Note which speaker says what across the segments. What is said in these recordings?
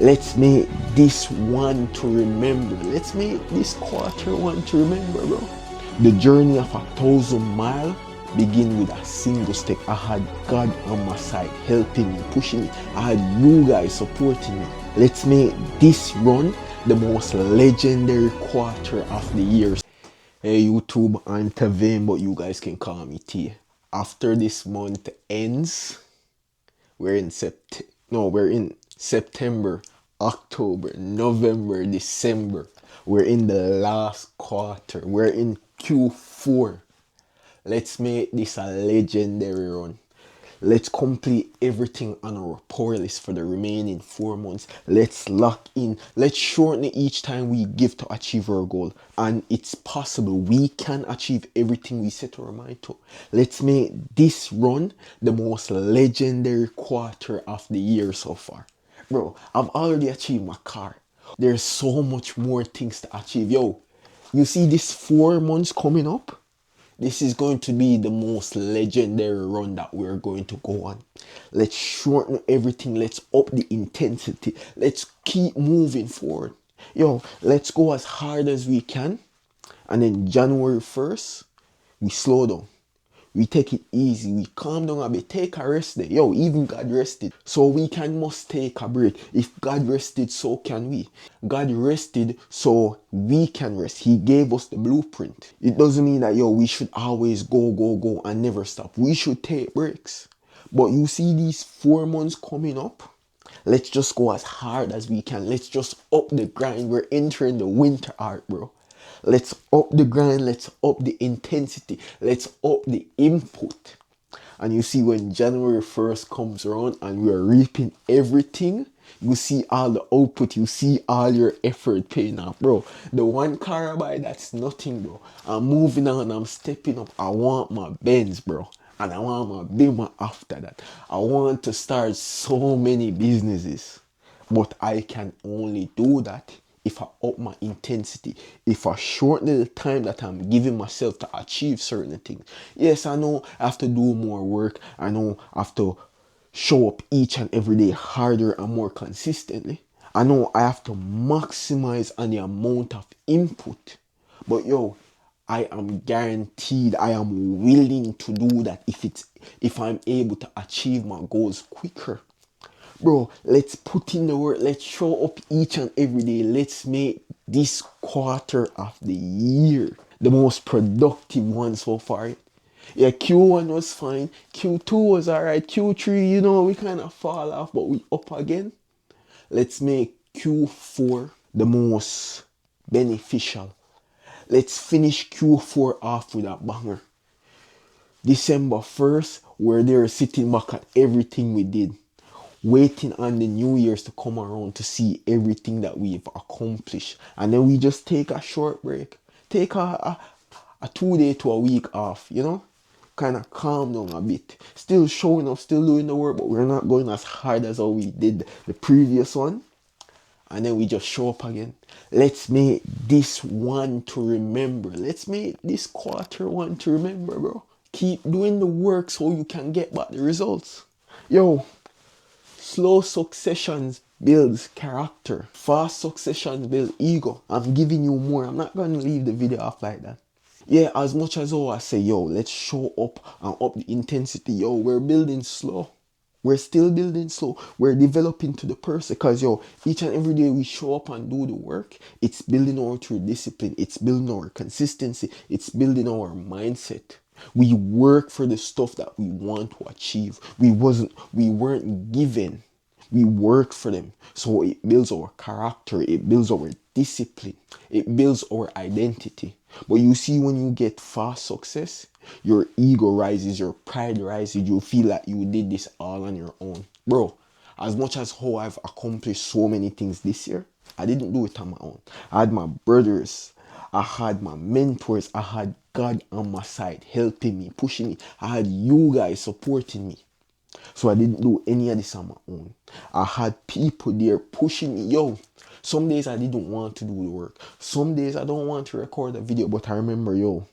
Speaker 1: Let's make this one to remember. Let's make this quarter one to remember, bro. The journey of 1,000 miles begin with a single step. I had God on my side, helping me, pushing me. I had you guys supporting me. Let's make this run the most legendary quarter of the year. Hey YouTube, I'm Tavane, but you guys can call me T. After this month ends, we're in September, October, November, December. We're in the last quarter. We're in Q4. Let's make this a legendary run. Let's complete everything on our power list for the remaining 4 months. Let's lock in. Let's shorten it each time we give to achieve our goal. And it's possible. We can achieve everything we set our mind to. Let's make this run the most legendary quarter of the year so far. Bro, I've already achieved my car. There's so much more things to achieve. Yo, you see this 4 months coming up? This is going to be the most legendary run that we're going to go on. Let's shorten everything. Let's up the intensity. Let's keep moving forward. Yo, let's go as hard as we can. And then January 1st, we slow down. We take it easy. We calm down a bit. Take a rest day. Yo, even God rested. So we must take a break. If God rested, so can we. God rested so we can rest. He gave us the blueprint. It doesn't mean that, yo, we should always go and never stop. We should take breaks. But you see these 4 months coming up? Let's just go as hard as we can. Let's just up the grind. We're entering the winter art, bro. Let's up the grind. Let's up the intensity. Let's up the input. And you see when January 1st comes around and we're reaping everything, you see all the output. You see all your effort paying off, bro. The one car I buy, that's nothing, bro. I'm moving on. I'm stepping up. I want my Benz, bro. And I want my Beamer after that. I want to start so many businesses. But I can only do that if I up my intensity, if I shorten the time that I'm giving myself to achieve certain things. Yes, I know I have to do more work. I know I have to show up each and every day harder and more consistently. I know I have to maximize on the amount of input. But yo, I am guaranteed, I am willing to do that if I'm able to achieve my goals quicker. Bro, let's put in the work. Let's show up each and every day. Let's make this quarter of the year the most productive one so far. Yeah, Q1 was fine. Q2 was alright. Q3, we kind of fall off, but we up again. Let's make Q4 the most beneficial. Let's finish Q4 off with a banger. December 1st, we're there sitting back at everything we did, waiting on the New Year's to come around to see everything that we've accomplished. And then we just take a short break. Take a 2 day to a week off, kind of calm down a bit. Still showing up, still doing the work, but we're not going as hard as how we did the previous one. And then we just show up again. Let's make this one to remember. Let's make this quarter one to remember, bro. Keep doing the work so you can get back the results. Yo, slow successions builds character. Fast successions build ego. I'm giving you more. I'm not going to leave the video off like that. Yeah, as much as I say, yo, let's show up and up the intensity. Yo, we're building slow. We're still building slow. We're developing to the person. Because, yo, each and every day we show up and do the work, it's building our true discipline. It's building our consistency. It's building our mindset. We work for the stuff that we want to achieve. We weren't given. We work for them. So it builds our character. It builds our discipline. It builds our identity. But you see, when you get fast success, your ego rises, your pride rises. You feel like you did this all on your own. Bro, as much as how I've accomplished so many things this year, I didn't do it on my own. I had my brothers. I had my mentors. I had God on my side, helping me, pushing me. I had you guys supporting me. So I didn't do any of this on my own. I had people there pushing me. Yo, some days I didn't want to do the work. Some days I don't want to record a video, but I remember, yo,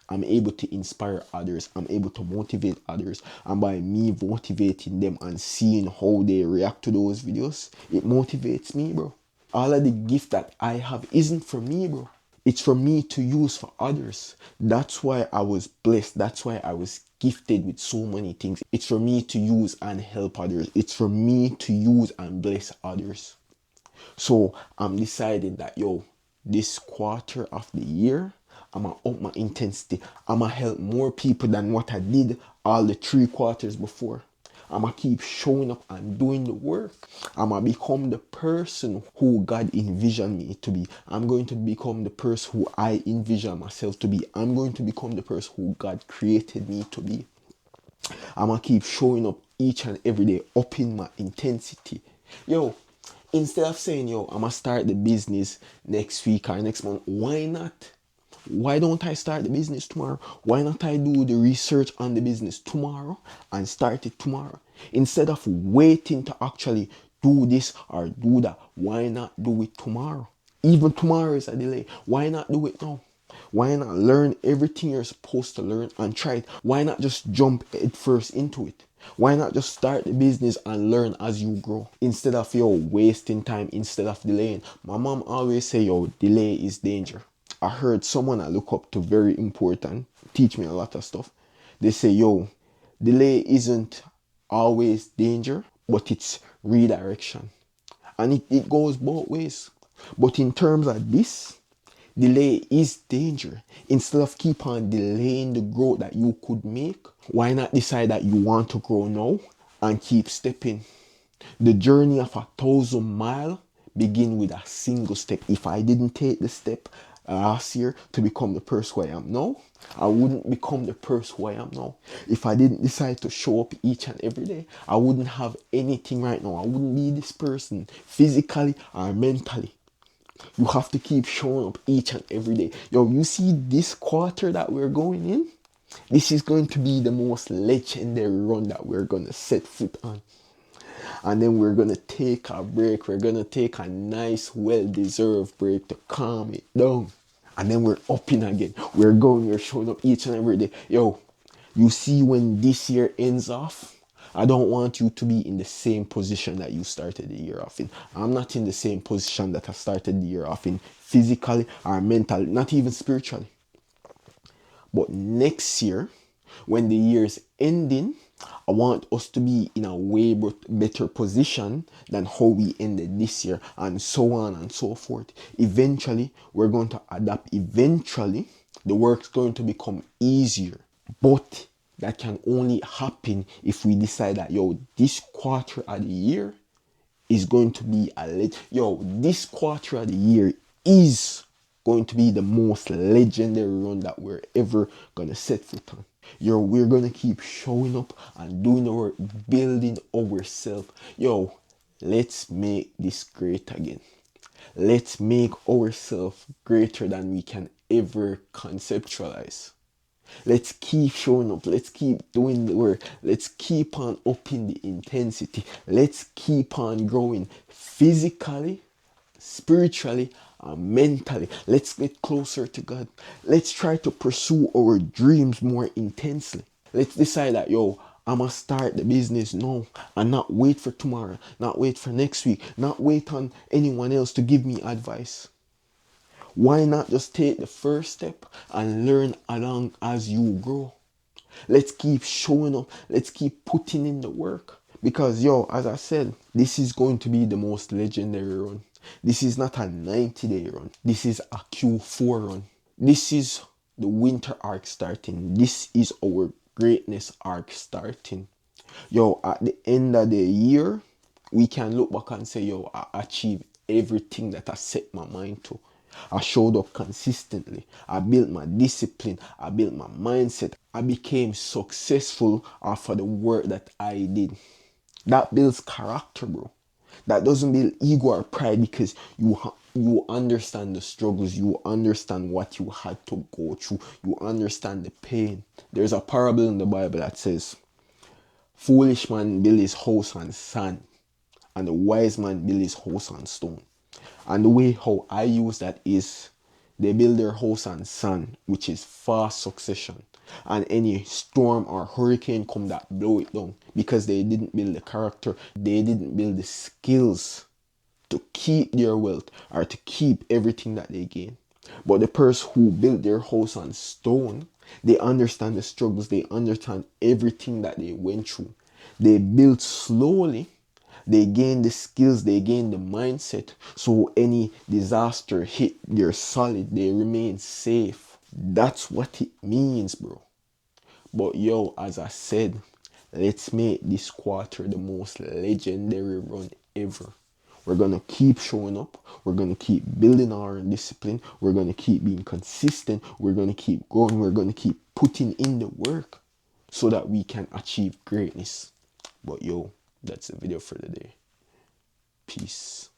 Speaker 1: I'm able to inspire others. I'm able to motivate others. And by me motivating them and seeing how they react to those videos, it motivates me, bro. All of the gift that I have isn't for me, bro. It's for me to use for others. That's why I was blessed. That's why I was gifted with so many things. It's for me to use and help others. It's for me to use and bless others. So I'm deciding that, yo, this quarter of the year, I'm gonna up my intensity. I'm gonna help more people than what I did all the 3 quarters before. I'm gonna keep showing up and doing the work. I'm gonna become the person who God envisioned me to be. I'm going to become the person who I envision myself to be. I'm going to become the person who God created me to be. I'm gonna keep showing up each and every day, upping my intensity. Yo, instead of saying, yo, I'm gonna start the business next week or next month, why not? Why don't I start the business tomorrow? Why not I do the research on the business tomorrow and start it tomorrow? Instead of waiting to actually do this or do that, why not do it tomorrow? Even tomorrow is a delay. Why not do it now? Why not learn everything you're supposed to learn and try it? Why not just jump head first into it? Why not just start the business and learn as you grow? Instead of, yo, wasting time, instead of delaying. My mom always say, yo, delay is danger. I heard someone I look up to very important teach me a lot of stuff. They say, yo, delay isn't always danger, but it's redirection. And it goes both ways. But in terms of this, delay is danger. Instead of keep on delaying the growth that you could make, why not decide that you want to grow now and keep stepping? The journey of 1,000 miles begin with a single step. If I didn't take the step last year to become the person who I am now, I wouldn't become the person who I am now. If I didn't decide to show up each and every day, I wouldn't have anything right now. I wouldn't be this person physically or mentally. You have to keep showing up each and every day. Yo, you see this quarter that we're going in? This is going to be the most legendary run that we're going to set foot on. And then we're going to take a break. We're going to take a nice, well-deserved break to calm it down. And then we're upping again. We're showing up each and every day. Yo, you see when this year ends off, I don't want you to be in the same position that you started the year off in. I'm not in the same position that I started the year off in, physically or mentally, not even spiritually. But next year, when the year is ending, I want us to be in a way better position than how we ended this year, and so on and so forth. Eventually, we're going to adapt. Eventually, the work's going to become easier. But that can only happen if we decide that, yo, this quarter of the year is going to be this quarter of the year is going to be the most legendary run that we're ever gonna set foot on. Yo, we're gonna keep showing up and doing the work, building ourselves. Yo, let's make this great again. Let's make ourselves greater than we can ever conceptualize. Let's keep showing up. Let's keep doing the work. Let's keep on upping the intensity. Let's keep on growing physically, spiritually, and mentally. Let's get closer to God. Let's try to pursue our dreams more intensely. Let's decide that, yo, I'm going to start the business now and not wait for tomorrow, not wait for next week, not wait on anyone else to give me advice. Why not just take the first step and learn along as you grow? Let's keep showing up. Let's keep putting in the work. Because, yo, as I said, this is going to be the most legendary run. This is not a 90-day run. This is a Q4 run. This is the winter arc starting. This is our greatness arc starting. Yo, at the end of the year, we can look back and say, yo, I achieved everything that I set my mind to. I showed up consistently. I built my discipline. I built my mindset. I became successful after the work that I did. That builds character, bro. That doesn't build ego or pride, because you understand the struggles. You understand what you had to go through. You understand the pain. There's a parable in the Bible that says, foolish man build his house on sand, and the wise man build his house on stone. And the way how I use that is, They build their house on sand, which is fast succession. And any storm or hurricane come that blow it down because they didn't build the character, they didn't build the skills to keep their wealth or to keep everything that they gain. But the person who built their house on stone, they understand the struggles, they understand everything that they went through. They built slowly, they gain the skills, they gain the mindset. So any disaster hit, they're solid, they remain safe. That's what it means, bro. But yo, as I said, let's make this quarter the most legendary run ever. We're gonna keep showing up. We're gonna keep building our discipline. We're gonna keep being consistent. We're gonna keep growing. We're gonna keep putting in the work so that we can achieve greatness. But yo, that's the video for the day. Peace.